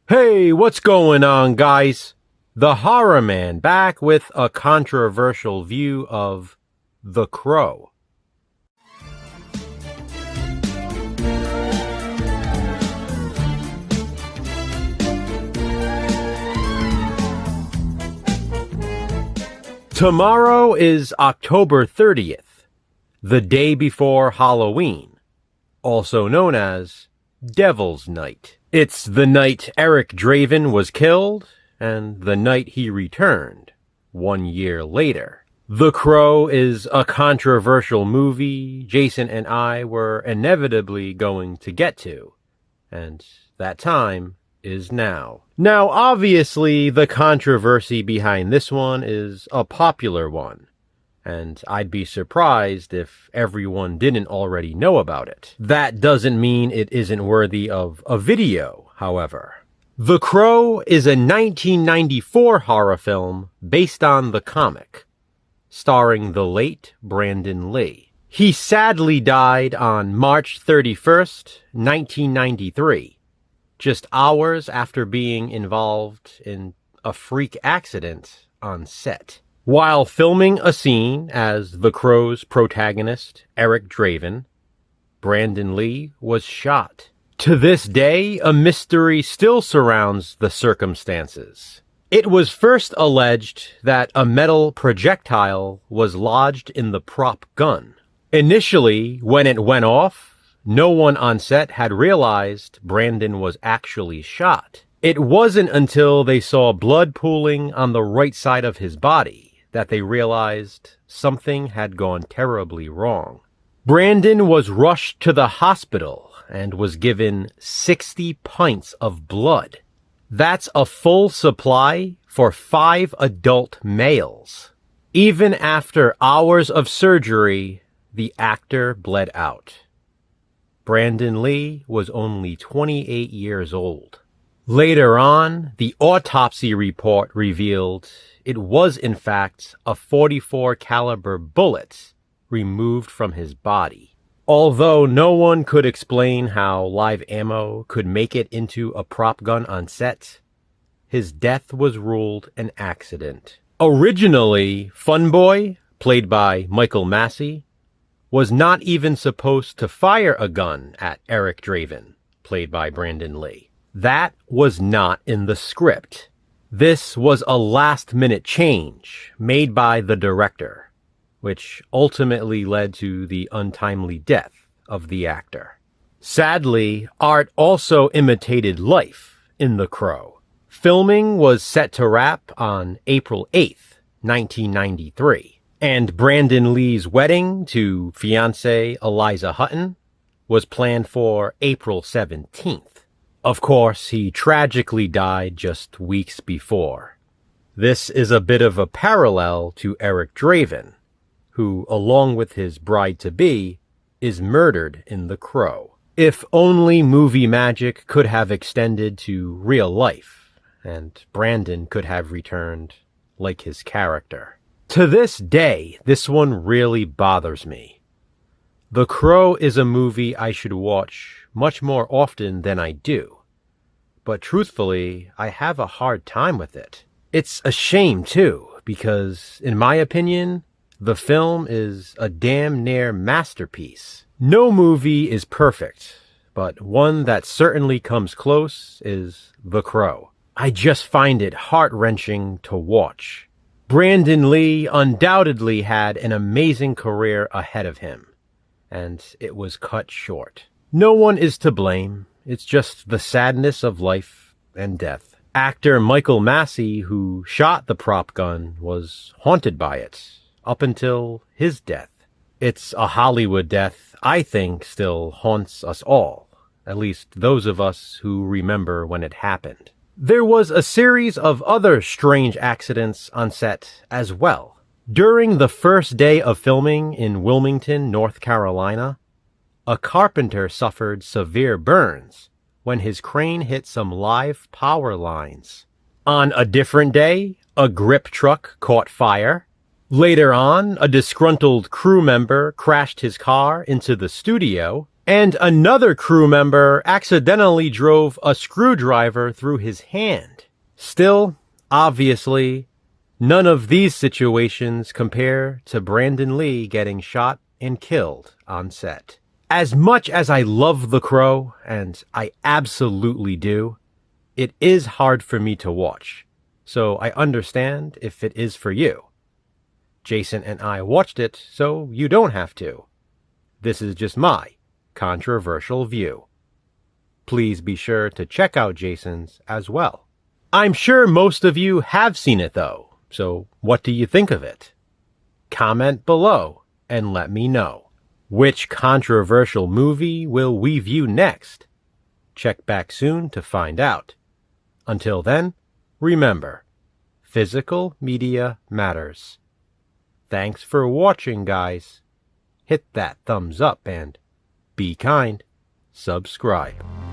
Hey, what's going on, guys? The Horror Man back with a controversial view of The Crow. Tomorrow is October 30th, the day before Halloween, also known as Devil's Night. It's the night Eric Draven was killed, and the night he returned, 1 year later. The Crow is a controversial movie Jason and I were inevitably going to get to, and that time is now. Now, obviously, the controversy behind this one is a popular one, and I'd be surprised if everyone didn't already know about it. That doesn't mean it isn't worthy of a video, however. The Crow is a 1994 horror film based on the comic, starring the late Brandon Lee. He sadly died on March 31st, 1993, just hours after being involved in a freak accident on set. While filming a scene as The Crow's protagonist, Eric Draven, Brandon Lee was shot. To this day, a mystery still surrounds the circumstances. It was first alleged that a metal projectile was lodged in the prop gun. Initially, when it went off, no one on set had realized Brandon was actually shot. It wasn't until they saw blood pooling on the right side of his body that they realized something had gone terribly wrong. Brandon was rushed to the hospital and was given 60 pints of blood. That's a full supply for 5 adult males. Even after hours of surgery, the actor bled out. Brandon Lee was only 28 years old. Later on, the autopsy report revealed it was in fact a .44 caliber bullet removed from his body. Although no one could explain how live ammo could make it into a prop gun on set, his death was ruled an accident. Originally, Funboy, played by Michael Massey, was not even supposed to fire a gun at Eric Draven, played by Brandon Lee. That was not in the script. This was a last-minute change made by the director, which ultimately led to the untimely death of the actor. Sadly, art also imitated life in The Crow. Filming was set to wrap on April 8th, 1993. And Brandon Lee's wedding to fiancée Eliza Hutton was planned for April 17th. Of course, he tragically died just weeks before. This is a bit of a parallel to Eric Draven, who, along with his bride-to-be, is murdered in The Crow. If only movie magic could have extended to real life, and Brandon could have returned like his character. To this day, this one really bothers me. The Crow is a movie I should watch much more often than I do, but truthfully, I have a hard time with it. It's a shame, too, because, in my opinion, the film is a damn near masterpiece. No movie is perfect, but one that certainly comes close is The Crow. I just find it heart-wrenching to watch. Brandon Lee undoubtedly had an amazing career ahead of him, and it was cut short. No one is to blame. It's just the sadness of life and death. Actor Michael Massey, who shot the prop gun, was haunted by it up until his death. It's a Hollywood death I think still haunts us all, at least those of us who remember when it happened. There was a series of other strange accidents on set as well. During the first day of filming in Wilmington, North Carolina, a carpenter suffered severe burns when his crane hit some live power lines. On a different day, a grip truck caught fire. Later on, a disgruntled crew member crashed his car into the studio. And another crew member accidentally drove a screwdriver through his hand. Still, obviously, none of these situations compare to Brandon Lee getting shot and killed on set. As much as I love The Crow, and I absolutely do, it is hard for me to watch, so I understand if it is for you. Jason and I watched it, so you don't have to. This is just my controversial view. Please be sure to check out Jason's as well. I'm sure most of you have seen it though, so what do you think of it? Comment below and let me know. Which controversial movie will we view next? Check back soon to find out. Until then, remember, physical media matters. Thanks for watching, guys. Hit that thumbs up and be kind. Subscribe.